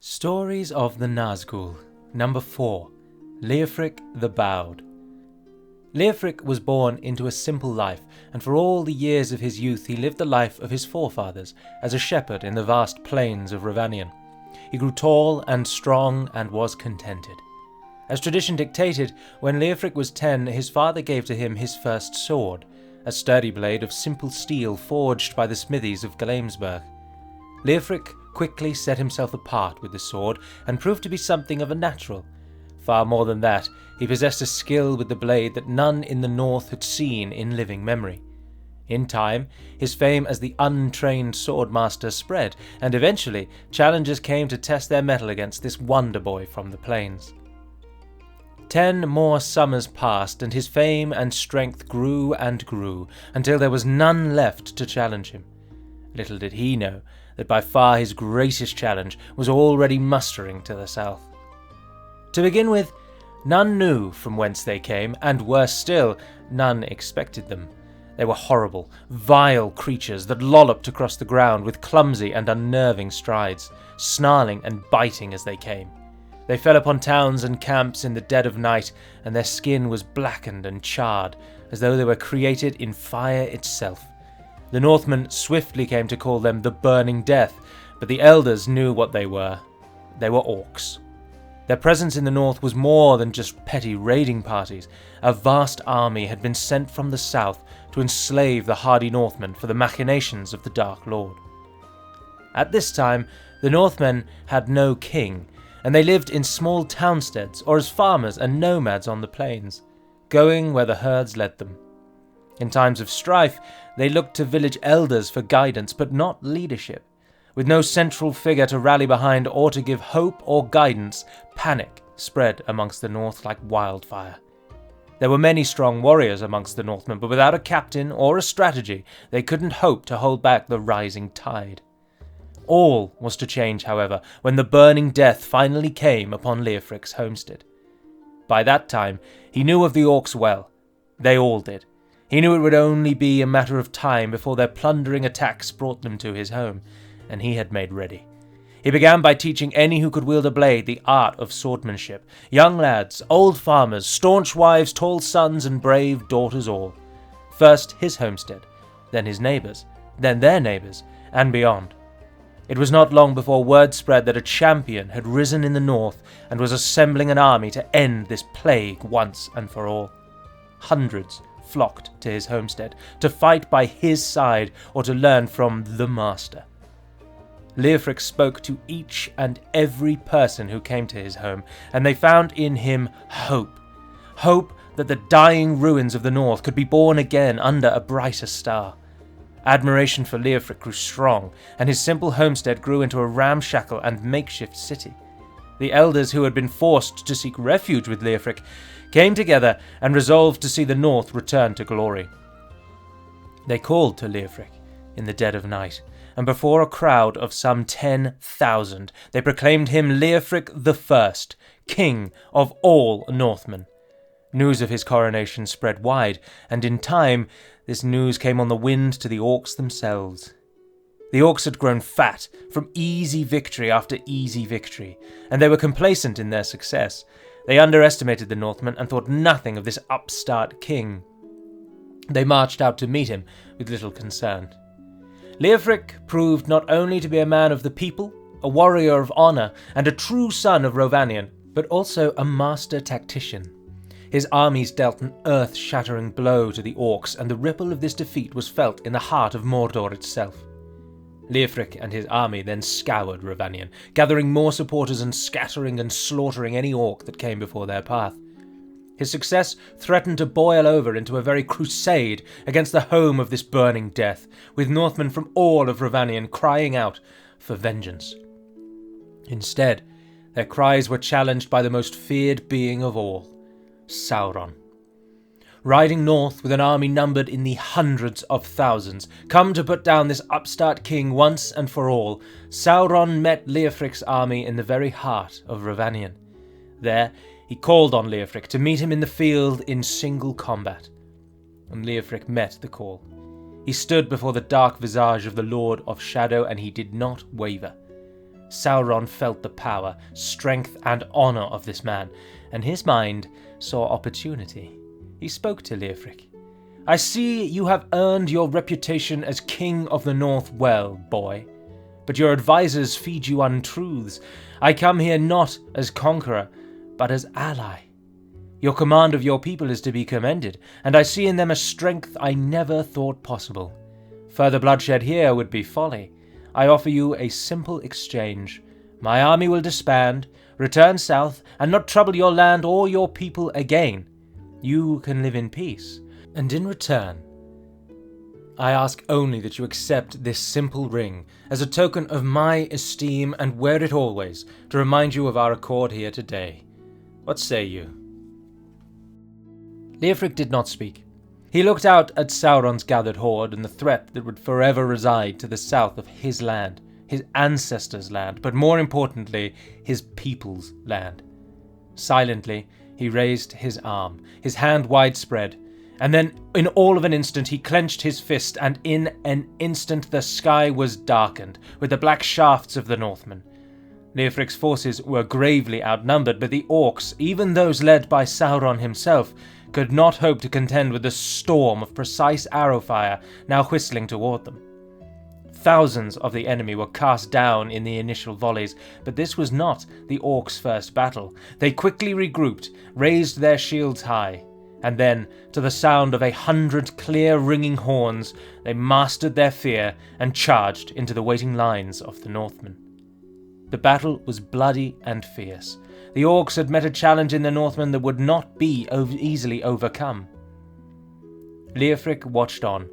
Stories of the Nazgûl, Number 4, Leofric the Bowed. Leofric was born into a simple life, and for all the years of his youth he lived the life of his forefathers as a shepherd in the vast plains of Rhovanion. He grew tall and strong and was contented. As tradition dictated, when Leofric was 10, his father gave to him his first sword, a sturdy blade of simple steel forged by the smithies of Glamsburg. Leofric quickly set himself apart with the sword and proved to be something of a natural. Far more than that, he possessed a skill with the blade that none in the north had seen in living memory. In time, his fame as the untrained swordmaster spread, and eventually challengers came to test their mettle against this wonder boy from the plains. 10 more summers passed, and his fame and strength grew and grew, until there was none left to challenge him. Little did he know that by far his greatest challenge was already mustering to the south. To begin with, none knew from whence they came, and worse still, none expected them. They were horrible, vile creatures that lolloped across the ground with clumsy and unnerving strides, snarling and biting as they came. They fell upon towns and camps in the dead of night, and their skin was blackened and charred, as though they were created in fire itself. The Northmen swiftly came to call them the Burning Death, but the elders knew what they were. They were orcs. Their presence in the north was more than just petty raiding parties. A vast army had been sent from the south to enslave the hardy Northmen for the machinations of the Dark Lord. At this time, the Northmen had no king, and they lived in small townsteads or as farmers and nomads on the plains, going where the herds led them. In times of strife, they looked to village elders for guidance, but not leadership. With no central figure to rally behind or to give hope or guidance, panic spread amongst the north like wildfire. There were many strong warriors amongst the Northmen, but without a captain or a strategy, they couldn't hope to hold back the rising tide. All was to change, however, when the Burning Death finally came upon Leofric's homestead. By that time, he knew of the orcs well. They all did. He knew it would only be a matter of time before their plundering attacks brought them to his home, and he had made ready. He began by teaching any who could wield a blade the art of swordsmanship, young lads, old farmers, staunch wives, tall sons, and brave daughters all. First his homestead, then his neighbours, then their neighbours, and beyond. It was not long before word spread that a champion had risen in the north and was assembling an army to end this plague once and for all. Hundreds flocked to his homestead, to fight by his side or to learn from the master. Leofric spoke to each and every person who came to his home, and they found in him hope. Hope that the dying ruins of the north could be born again under a brighter star. Admiration for Leofric grew strong, and his simple homestead grew into a ramshackle and makeshift city. The elders who had been forced to seek refuge with Leofric came together and resolved to see the north return to glory. They called to Leofric in the dead of night, and before a crowd of some 10,000, they proclaimed him Leofric the First, king of all Northmen. News of his coronation spread wide, and in time this news came on the wind to the orcs themselves. The orcs had grown fat from easy victory after easy victory, and they were complacent in their success. They underestimated the Northmen and thought nothing of this upstart king. They marched out to meet him with little concern. Leofric proved not only to be a man of the people, a warrior of honour, and a true son of Rhovanion, but also a master tactician. His armies dealt an earth-shattering blow to the orcs, and the ripple of this defeat was felt in the heart of Mordor itself. Leofric and his army then scoured Rhovanion, gathering more supporters and scattering and slaughtering any orc that came before their path. His success threatened to boil over into a very crusade against the home of this Burning Death, with Northmen from all of Rhovanion crying out for vengeance. Instead, their cries were challenged by the most feared being of all, Sauron. Riding north with an army numbered in the hundreds of thousands, come to put down this upstart king once and for all, Sauron met Leofric's army in the very heart of Rhovanion. There, he called on Leofric to meet him in the field in single combat. And Leofric met the call. He stood before the dark visage of the Lord of Shadow, and he did not waver. Sauron felt the power, strength, and honor of this man, and his mind saw opportunity. He spoke to Leofric. "I see you have earned your reputation as King of the North well, boy. But your advisors feed you untruths. I come here not as conqueror, but as ally. Your command of your people is to be commended, and I see in them a strength I never thought possible. Further bloodshed here would be folly. I offer you a simple exchange. My army will disband, return south, and not trouble your land or your people again. You can live in peace, and in return, I ask only that you accept this simple ring as a token of my esteem and wear it always to remind you of our accord here today. What say you?" Leofric did not speak. He looked out at Sauron's gathered horde and the threat that would forever reside to the south of his land, his ancestors' land, but more importantly, his people's land. Silently, he raised his arm, his hand widespread, and then in all of an instant he clenched his fist, and in an instant the sky was darkened with the black shafts of the Northmen. Leofric's forces were gravely outnumbered, but the orcs, even those led by Sauron himself, could not hope to contend with the storm of precise arrow fire now whistling toward them. Thousands of the enemy were cast down in the initial volleys, but this was not the orcs' first battle. They quickly regrouped, raised their shields high, and then, to the sound of 100 clear ringing horns, they mastered their fear and charged into the waiting lines of the Northmen. The battle was bloody and fierce. The orcs had met a challenge in the Northmen that would not be easily overcome. Leofric watched on,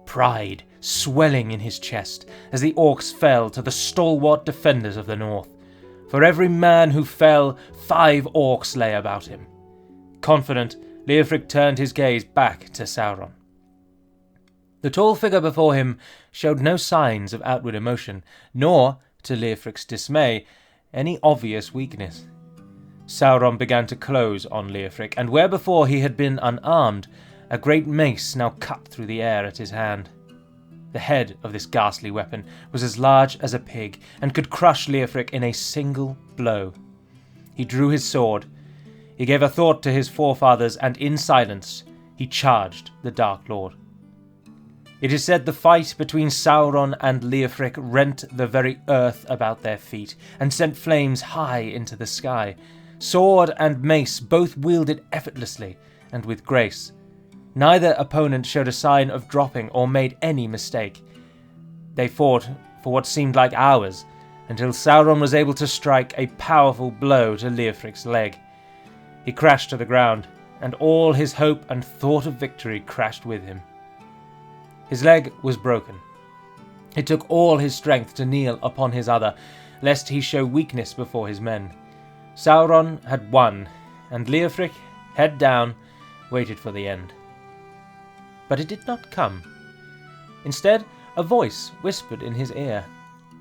pride swelling in his chest, as the orcs fell to the stalwart defenders of the North. For every man who fell, 5 orcs lay about him. Confident, Leofric turned his gaze back to Sauron. The tall figure before him showed no signs of outward emotion, nor, to Leofric's dismay, any obvious weakness. Sauron began to close on Leofric, and where before he had been unarmed, a great mace now cut through the air at his hand. The head of this ghastly weapon was as large as a pig, and could crush Leofric in a single blow. He drew his sword. He gave a thought to his forefathers, and in silence he charged the Dark Lord. It is said the fight between Sauron and Leofric rent the very earth about their feet, and sent flames high into the sky. Sword and mace both wielded effortlessly and with grace. Neither opponent showed a sign of dropping or made any mistake. They fought for what seemed like hours, until Sauron was able to strike a powerful blow to Leofric's leg. He crashed to the ground, and all his hope and thought of victory crashed with him. His leg was broken. It took all his strength to kneel upon his other, lest he show weakness before his men. Sauron had won, and Leofric, head down, waited for the end. But it did not come. Instead, a voice whispered in his ear,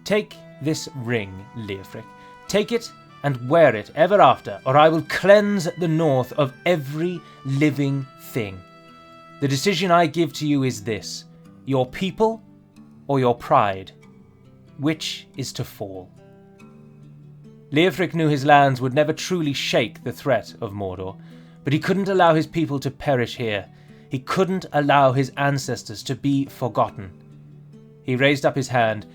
"Take this ring, Leofric. Take it and wear it ever after, or I will cleanse the North of every living thing. The decision I give to you is this: your people or your pride. Which is to fall?" Leofric knew his lands would never truly shake the threat of Mordor, but he couldn't allow his people to perish here. He couldn't allow his ancestors to be forgotten. He raised up his hand,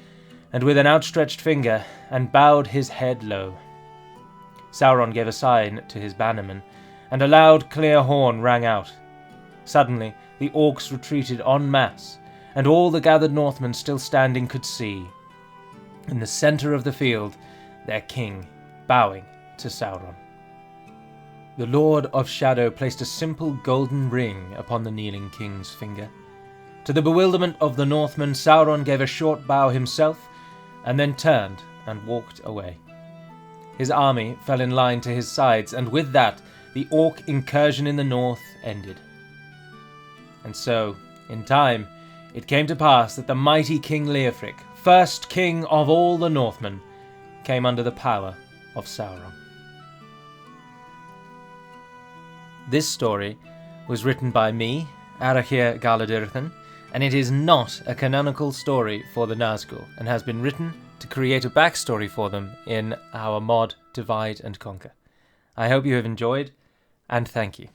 and with an outstretched finger, and bowed his head low. Sauron gave a sign to his bannermen, and a loud, clear horn rang out. Suddenly, the orcs retreated en masse, and all the gathered Northmen still standing could see, in the centre of the field, their king bowing to Sauron. The Lord of Shadow placed a simple golden ring upon the kneeling king's finger. To the bewilderment of the Northmen, Sauron gave a short bow himself, and then turned and walked away. His army fell in line to his sides, and with that, the Orc Incursion in the north ended. And so, in time, it came to pass that the mighty King Leofric, first king of all the Northmen, came under the power of Sauron. This story was written by me, Arachir Galadirthan, and it is not a canonical story for the Nazgûl, and has been written to create a backstory for them in our mod Divide and Conquer. I hope you have enjoyed, and thank you.